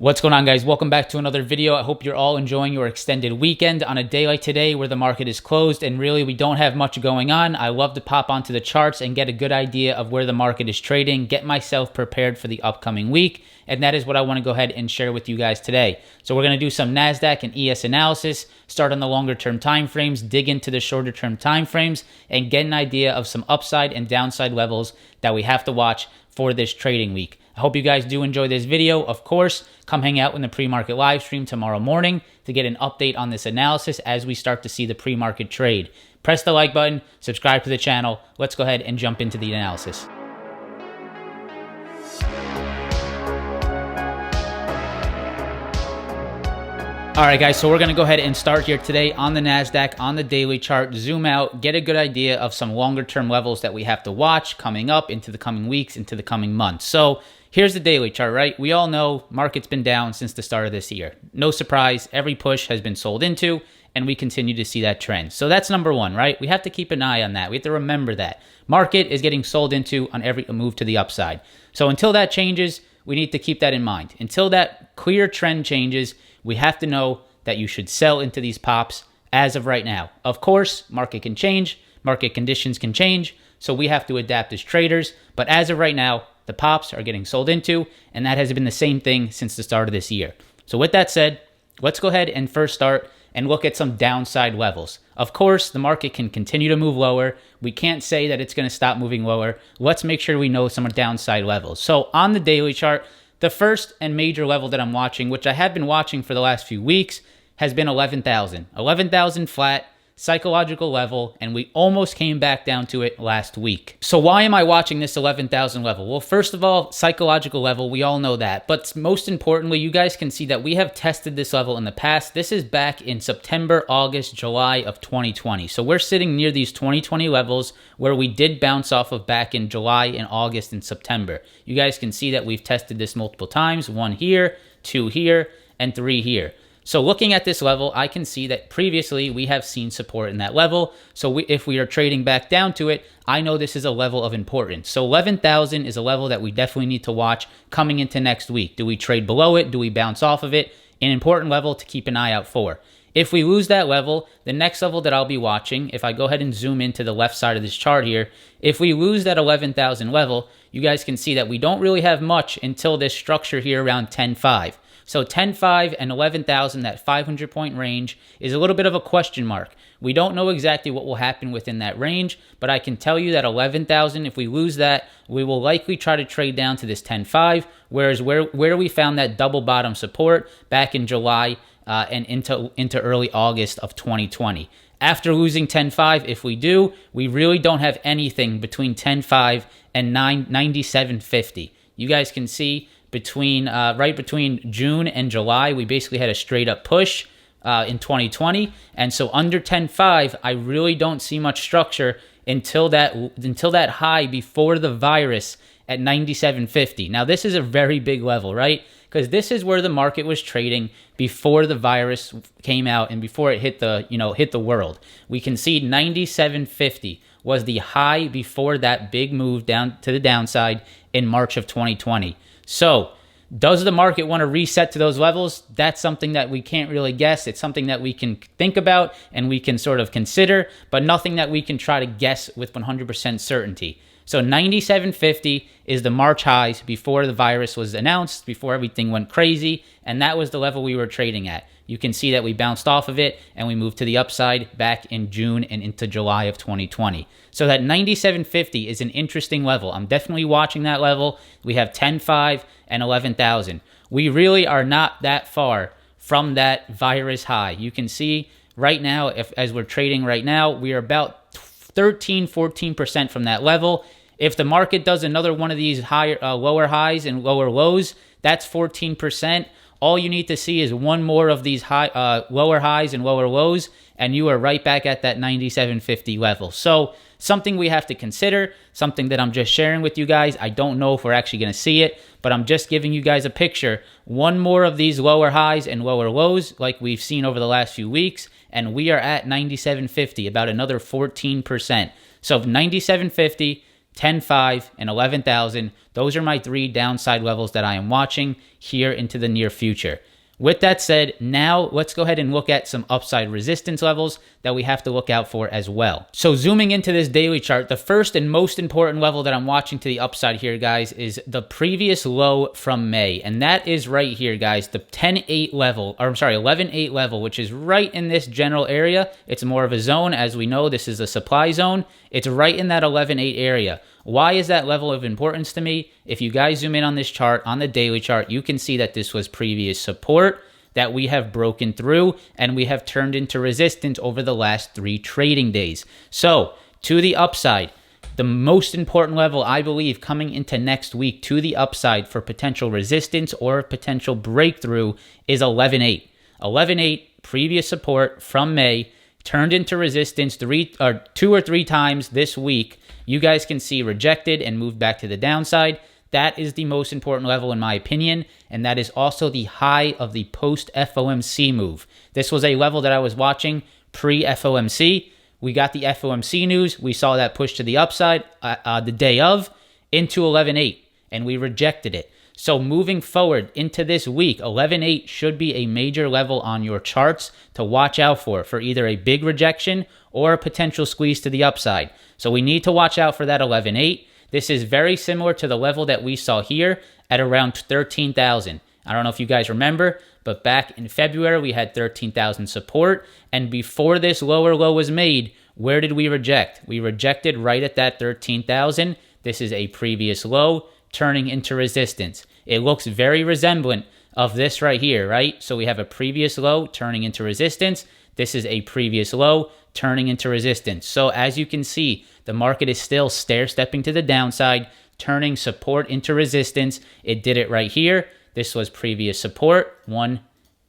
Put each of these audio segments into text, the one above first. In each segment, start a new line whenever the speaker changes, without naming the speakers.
What's going on, guys? Welcome back to another video. I hope you're all enjoying your extended weekend on a day like today where the market is closed and really we don't have much going on. I love to pop onto the charts and get a good idea of where the market is trading, get myself prepared for the upcoming week, and that is what I want to go ahead and share with you guys today. So we're going to do some NASDAQ and ES analysis, start on the longer term time frames, dig into the shorter term time frames, and get an idea of some upside and downside levels that we have to watch for this trading week. I hope you guys do enjoy this video. Of course, come hang out in the pre-market live stream tomorrow morning to get an update on this analysis as we start to see the pre-market trade. Press the like button, subscribe to the channel. Let's go ahead and jump into the analysis. All right, guys, so we're going to go ahead and start here today on the NASDAQ, on the daily chart, zoom out, get a good idea of some longer-term levels that we have to watch coming up into the coming weeks, into the coming months. So here's the daily chart, right? We all know market's been down since the start of this year. No surprise, every push has been sold into, and we continue to see that trend. So that's number one, right? We have to keep an eye on that. We have to remember that. Market is getting sold into on every move to the upside. So until that changes, we need to keep that in mind. Until that clear trend changes, we have to know that you should sell into these pops as of right now. Of course, market can change, market conditions can change, so we have to adapt as traders. But as of right now, the pops are getting sold into, and that has been the same thing since the start of this year. So with that said, let's go ahead and first start and look at some downside levels. Of course, the market can continue to move lower. We can't say that it's going to stop moving lower. Let's make sure we know some downside levels. So on the daily chart, the first and major level that I'm watching, which I have been watching for the last few weeks, has been 11,000. 11,000 flat, psychological level, and we almost came back down to it last week. So why am I watching this 11,000 level? Well, first of all, psychological level, we all know that. But most importantly, you guys can see that we have tested this level in the past. This is back in September, August, July of 2020. So we're sitting near these 2020 levels where we did bounce off of back in July and August and September. You guys can see that we've tested this multiple times, 1 here, 2 here, and 3 here. So looking at this level, I can see that previously we have seen support in that level. So if we are trading back down to it, I know this is a level of importance. So 11,000 is a level that we definitely need to watch coming into next week. Do we trade below it? Do we bounce off of it? An important level to keep an eye out for. If we lose that level, the next level that I'll be watching, if I go ahead and zoom into the left side of this chart here, if we lose that 11,000 level, you guys can see that we don't really have much until this structure here around 10.5. So 10.5 and 11,000, that 500-point range, is a little bit of a question mark. We don't know exactly what will happen within that range, but I can tell you that 11,000, if we lose that, we will likely try to trade down to this 10.5, whereas where we found that double bottom support back in July and into early August of 2020. After losing 10.5, if we do, we really don't have anything between 10.5 and 97.50. You guys can see right between June and July, we basically had a straight up push in 2020. And so under 10.5, I really don't see much structure until that high before the virus at 97.50. Now, this is a very big level, right? Because this is where the market was trading before the virus came out and before it hit the world. We can see 97.50 was the high before that big move down to the downside in March of 2020. So, does the market want to reset to those levels? That's something that we can't really guess. It's something that we can think about and we can sort of consider, but nothing that we can try to guess with 100% certainty. So 97.50 is the March highs before the virus was announced, before everything went crazy, and that was the level we were trading at. You can see that we bounced off of it and we moved to the upside back in June and into July of 2020. So that 97.50 is an interesting level. I'm definitely watching that level. We have 10.5 and 11,000. We really are not that far from that virus high. You can see right now, as we're trading right now, we are about 13-14% from that level. If the market does another one of these lower highs and lower lows, that's 14%. All you need to see is one more of these lower highs and lower lows, and you are right back at that 97.50 level. So something we have to consider, something that I'm just sharing with you guys. I don't know if we're actually going to see it, but I'm just giving you guys a picture. One more of these lower highs and lower lows like we've seen over the last few weeks, and we are at 97.50, about another 14%. So 97.50, 10.5, and 11,000. Those are my 3 downside levels that I am watching here into the near future. With that said, now let's go ahead and look at some upside resistance levels that we have to look out for as well. So zooming into this daily chart, the first and most important level that I'm watching to the upside here, guys, is the previous low from May. And that is right here, guys, the 10.8 level, or I'm sorry, 11.8 level, which is right in this general area. It's more of a zone. As we know, this is a supply zone. It's right in that 11.8 area. Why is that level of importance to me? If you guys zoom in on this chart, on the daily chart, you can see that this was previous support that we have broken through and we have turned into resistance over the last 3 trading days. So to the upside, the most important level, I believe, coming into next week to the upside for potential resistance or potential breakthrough is 11.8. 11.8, previous support from May, turned into resistance 2 or 3 times this week. You guys can see rejected and moved back to the downside. That is the most important level in my opinion, and that is also the high of the post-FOMC move. This was a level that I was watching pre-FOMC. We got the FOMC news. We saw that push to the upside the day of into 11.8, and we rejected it. So moving forward into this week, 11.8 should be a major level on your charts to watch out for either a big rejection or a potential squeeze to the upside. So we need to watch out for that 11.8. This is very similar to the level that we saw here at around 13,000. I don't know if you guys remember, but back in February, we had 13,000 support. And before this lower low was made, where did we reject? We rejected right at that 13,000. This is a previous low turning into resistance. It looks very resemblant of this right here, right? So we have a previous low turning into resistance. This is a previous low turning into resistance. So as you can see, the market is still stair-stepping to the downside, turning support into resistance. It did it right here. This was previous support, 1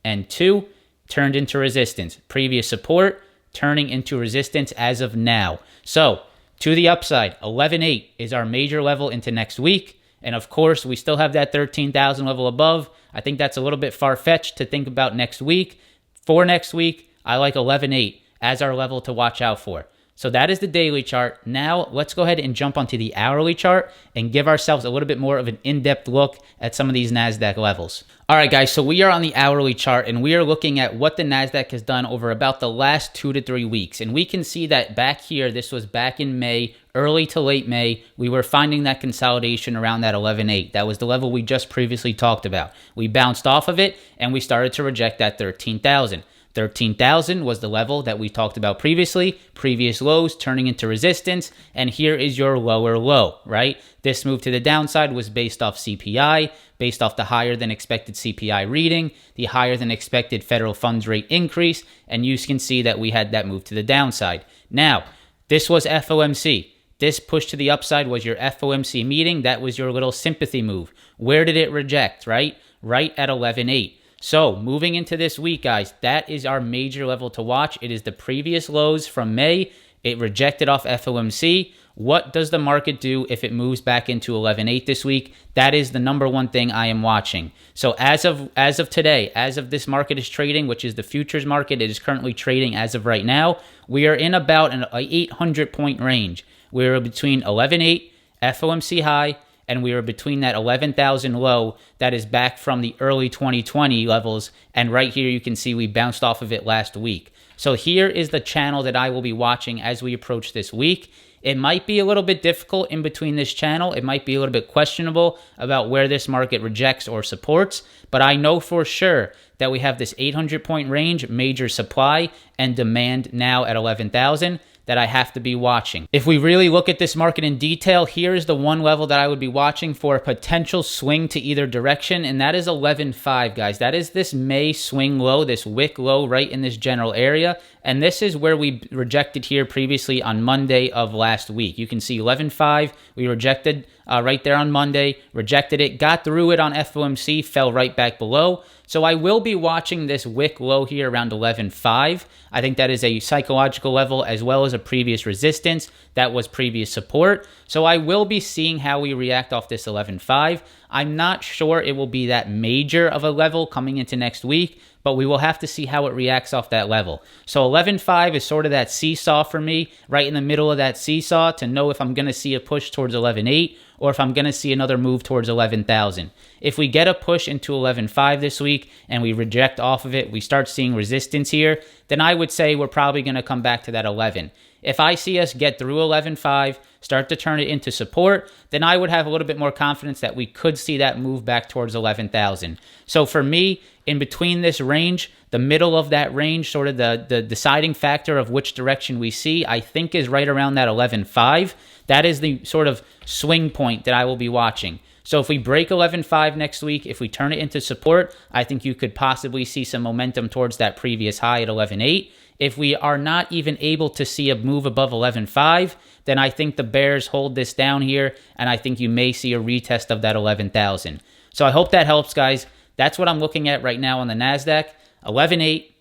and 2, turned into resistance. Previous support, turning into resistance as of now. So to the upside, 11.8 is our major level into next week. And of course, we still have that 13,000 level above. I think that's a little bit far-fetched to think about next week. For next week, I like 11.8 as our level to watch out for. So that is the daily chart. Now let's go ahead and jump onto the hourly chart and give ourselves a little bit more of an in-depth look at some of these NASDAQ levels. All right, guys, so we are on the hourly chart and we are looking at what the NASDAQ has done over about the last 2 to 3 weeks. And we can see that back here, this was back in May, early to late May, we were finding that consolidation around that 11.8. That was the level we just previously talked about. We bounced off of it and we started to reject that 13,000. 13,000 was the level that we talked about previously, previous lows turning into resistance, and here is your lower low, right? This move to the downside was based off CPI, based off the higher than expected CPI reading, the higher than expected federal funds rate increase, and you can see that we had that move to the downside. Now, this was FOMC. This push to the upside was your FOMC meeting. That was your little sympathy move. Where did it reject, right? Right at 11.8. So moving into this week, guys, that is our major level to watch. It is the previous lows from May. It rejected off FOMC. What does the market do if it moves back into 11.8 this week? That is the number one thing I am watching. So as of today, as of this market is trading, which is the futures market, it is currently trading as of right now, we are in about an 800-point range. We are between 11.8, FOMC high, and we are between that 11,000 low that is back from the early 2020 levels. And right here, you can see we bounced off of it last week. So here is the channel that I will be watching as we approach this week. It might be a little bit difficult in between this channel. It might be a little bit questionable about where this market rejects or supports, but I know for sure that we have this 800-point range, major supply and demand now at 11,000. That I have to be watching. If we really look at this market in detail, here is the one level that I would be watching for a potential swing to either direction, and that is 11.5, guys. That is this May swing low, this wick low right in this general area, and this is where we rejected here previously on Monday of last week. You can see 11.5, we rejected right there on Monday, rejected it, got through it on FOMC, fell right back below. So I will be watching this wick low here around 11.5. I think that is a psychological level as well as a previous resistance that was previous support. So I will be seeing how we react off this 11.5. I'm not sure it will be that major of a level coming into next week, but we will have to see how it reacts off that level. So 11.5 is sort of that seesaw for me, right in the middle of that seesaw to know if I'm going to see a push towards 11.8 or if I'm going to see another move towards 11,000. If we get a push into 11.5 this week and we reject off of it, we start seeing resistance here, then I would say we're probably going to come back to that 11. If I see us get through 11.5, start to turn it into support, then I would have a little bit more confidence that we could see that move back towards 11,000. So for me, in between this range, the middle of that range, sort of the deciding factor of which direction we see, I think is right around that 11.5. That is the sort of swing point that I will be watching. So if we break 11.5 next week, if we turn it into support, I think you could possibly see some momentum towards that previous high at 11.8. If we are not even able to see a move above 11.5, then I think the bears hold this down here, and I think you may see a retest of that 11,000. So I hope that helps, guys. That's what I'm looking at right now on the NASDAQ. 11.8,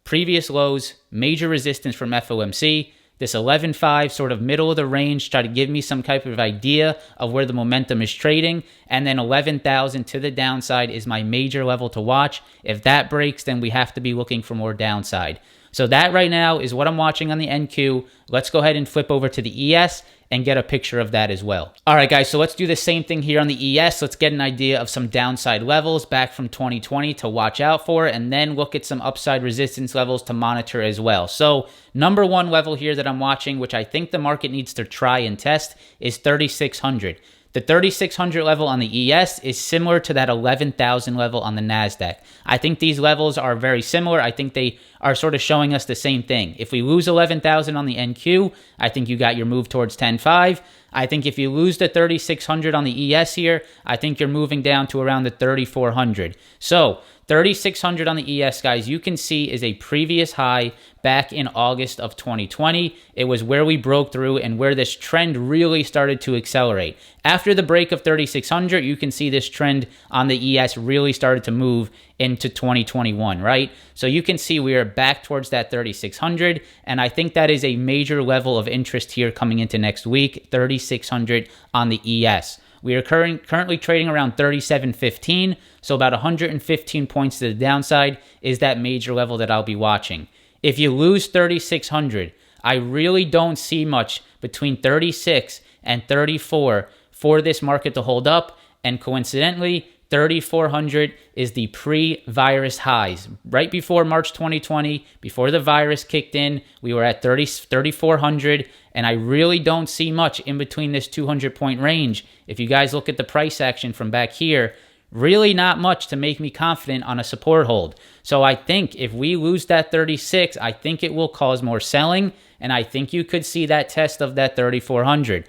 previous lows, major resistance from FOMC. This 11.5, sort of middle of the range, try to give me some type of idea of where the momentum is trading. And then 11,000 to the downside is my major level to watch. If that breaks, then we have to be looking for more downside. So that right now is what I'm watching on the NQ. Let's go ahead and flip over to the ES and get a picture of that as well. All right, guys, so let's do the same thing here on the ES. Let's get an idea of some downside levels back from 2020 to watch out for, and then look at some upside resistance levels to monitor as well. So number one level here that I'm watching, which I think the market needs to try and test, is 3,600. The 3,600 level on the ES is similar to that 11,000 level on the NASDAQ. I think these levels are very similar. I think they are sort of showing us the same thing. If we lose 11,000 on the NQ, I think you got your move towards 10.5. I think if you lose the 3,600 on the ES here, I think you're moving down to around the 3,400. So 3,600 on the ES, guys, you can see is a previous high back in August of 2020. It was where we broke through and where this trend really started to accelerate. After the break of 3,600, you can see this trend on the ES really started to move into 2021, right? So you can see we are back towards that 3,600, and I think that is a major level of interest here coming into next week, 3,600 on the ES. We are currently trading around 37.15, so about 115 points to the downside is that major level that I'll be watching. If you lose 3,600, I really don't see much between 36 and 34 for this market to hold up, and coincidentally, 3,400 is the pre-virus highs. Right before March 2020, before the virus kicked in, we were at 3,400, and I really don't see much in between this 200-point range. If you guys look at the price action from back here, really not much to make me confident on a support hold. So I think if we lose that 36, I think it will cause more selling, and I think you could see that test of that 3,400.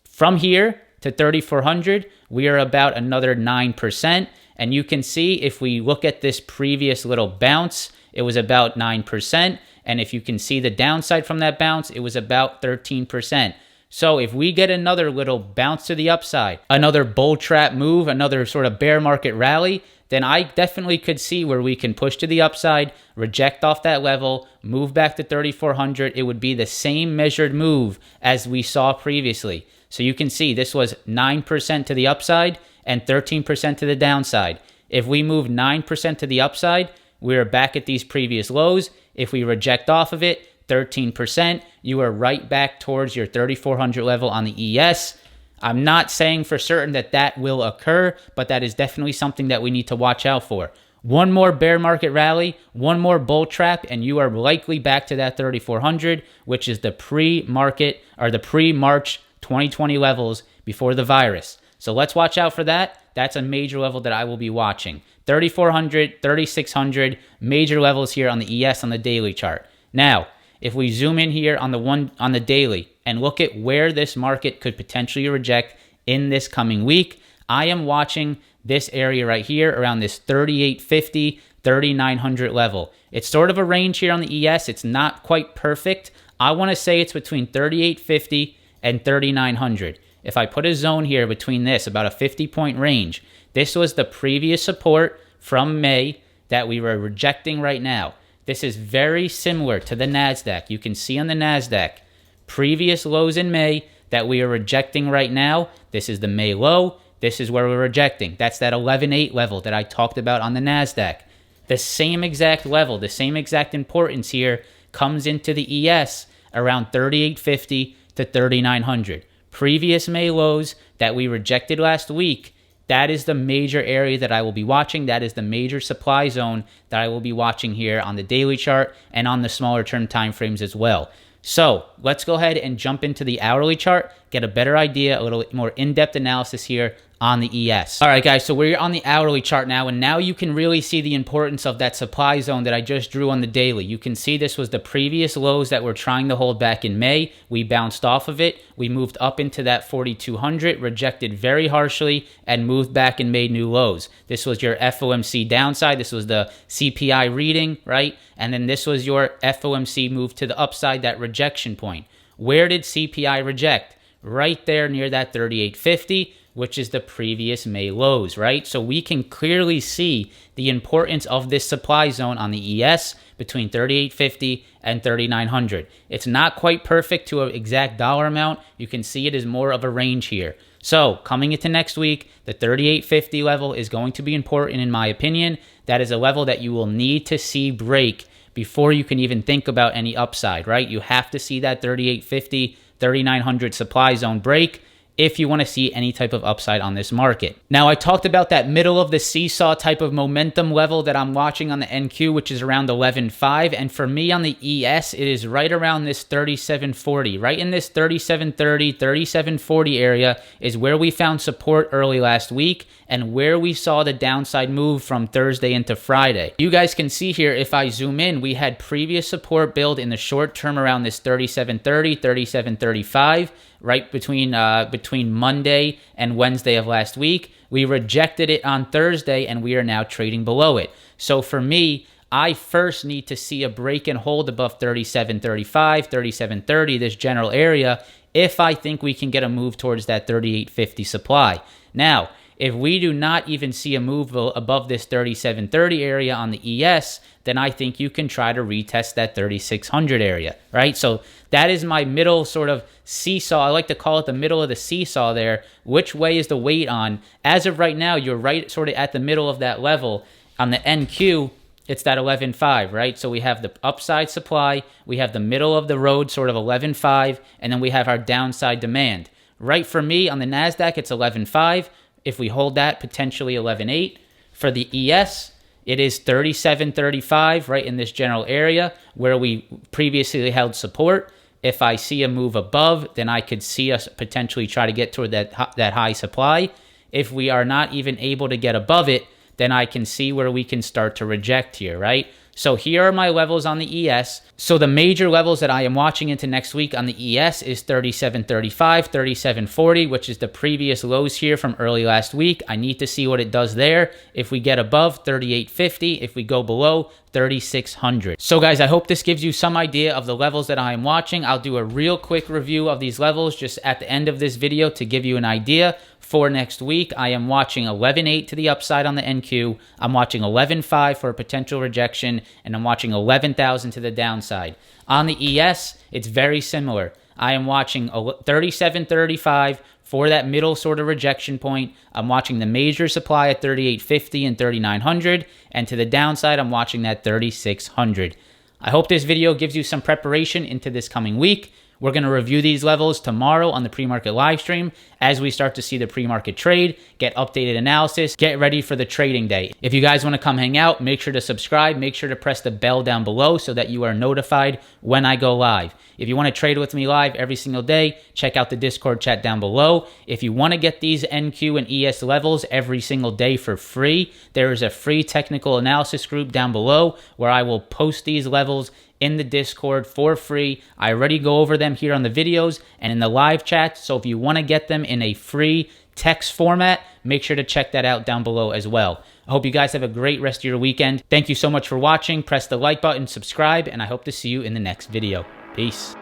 From here to 3,400, we are about another 9%. And you can see if we look at this previous little bounce, it was about 9%. And if you can see the downside from that bounce, it was about 13%. So if we get another little bounce to the upside, another bull trap move, another sort of bear market rally, then I definitely could see where we can push to the upside, reject off that level, move back to 3,400. It would be the same measured move as we saw previously. So you can see this was 9% to the upside and 13% to the downside. If we move 9% to the upside, we're back at these previous lows. If we reject off of it, 13%, you are right back towards your 3,400 level on the ES. I'm not saying for certain that that will occur, but that is definitely something that we need to watch out for. One more bear market rally, one more bull trap, and you are likely back to that 3,400, which is the pre-market or the pre-March 2020 levels before the virus. So let's watch out for that. That's a major level that I will be watching. 3,400, 3,600, major levels here on the ES on the daily chart. Now, if we zoom in here on the daily and look at where this market could potentially reject in this coming week, I am watching this area right here around this 3,850, 3,900 level. It's sort of a range here on the ES. It's not quite perfect. I want to say it's between 3,850 and 3,900. If I put a zone here between this, about a 50-point range, this was the previous support from May that we were rejecting right now. This is very similar to the NASDAQ. You can see on the NASDAQ, previous lows in May that we are rejecting right now. This is the May low. This is where we're rejecting. That's that 11.8 level that I talked about on the NASDAQ. The same exact level, the same exact importance here comes into the ES around 3850 to 3900. Previous May lows that we rejected last week, that is the major area that I will be watching. That is the major supply zone that I will be watching here on the daily chart and on the smaller term time frames as well. So let's go ahead and jump into the hourly chart, get a better idea, a little more in-depth analysis here on the ES. All right, guys, so we're on the hourly chart now, and now you can really see the importance of that supply zone that I just drew on the daily. You can see this was the previous lows that we're trying to hold back in May. We bounced off of it. We moved up into that 4,200, rejected very harshly, and moved back and made new lows. This was your FOMC downside. This was the CPI reading, right? And then this was your FOMC move to the upside, that rejection point. Where did CPI reject? Right there near that 3850, which is the previous May lows, right? So we can clearly see the importance of this supply zone on the ES between 3850 and 3900. It's not quite perfect to an exact dollar amount. You can see it is more of a range here. So coming into next week, the 3850 level is going to be important in my opinion. That is a level that you will need to see break before you can even think about any upside, right? You have to see that 3850, 3900 supply zone break if you want to see any type of upside on this market. Now, I talked about that middle of the seesaw type of momentum level that I'm watching on the NQ, which is around 11.5. And for me on the ES, it is right around this 37.40. Right in this 37.30, 37.40 area is where we found support early last week and where we saw the downside move from Thursday into Friday. You guys can see here, if I zoom in, we had previous support build in the short term around this 37.30, 37.35, right between Monday and Wednesday of last week. We rejected it on Thursday, and we are now trading below it. So for me, I first need to see a break and hold above 37.35, 37.30, this general area, if I think we can get a move towards that 38.50 supply. Now, if we do not even see a move above this 37.30 area on the ES, then I think you can try to retest that 3600 area, right? So that is my middle sort of seesaw. I like to call it the middle of the seesaw there. Which way is the weight on? As of right now, you're right sort of at the middle of that level. On the NQ, it's that 11.5, right? So we have the upside supply, we have the middle of the road, sort of 11.5, and then we have our downside demand. Right for me, on the NASDAQ, it's 11.5. If we hold that, potentially 11.8. For the ES, it is 37.35, right in this general area where we previously held support. If I see a move above, then I could see us potentially try to get toward that high supply. If we are not even able to get above it, then I can see where we can start to reject here, right? So here are my levels on the ES. So the major levels that I am watching into next week on the ES is 37.35, 37.40, which is the previous lows here from early last week. I need to see what it does there. If we get above 38.50, if we go below 3,600. So guys, I hope this gives you some idea of the levels that I am watching. I'll do a real quick review of these levels just at the end of this video to give you an idea. For next week, I am watching 11.8 to the upside on the NQ. I'm watching 11.5 for a potential rejection, and I'm watching 11,000 to the downside. On the ES, it's very similar. I am watching 37.35 for that middle sort of rejection point. I'm watching the major supply at 38.50 and 3,900, and to the downside, I'm watching that 3,600. I hope this video gives you some preparation into this coming week. We're going to review these levels tomorrow on the pre-market live stream as we start to see the pre-market trade, get updated analysis, get ready for the trading day. If you guys want to come hang out, make sure to subscribe, make sure to press the bell down below so that you are notified when I go live. If you want to trade with me live every single day, check out the Discord chat down below. If you want to get these NQ and ES levels every single day for free, there is a free technical analysis group down below where I will post these levels in the Discord for free. I already go over them here on the videos and in the live chat. So if you want to get them in a free text format, make sure to check that out down below as well. I hope you guys have a great rest of your weekend. Thank you so much for watching. Press the like button, subscribe, and I hope to see you in the next video. Peace.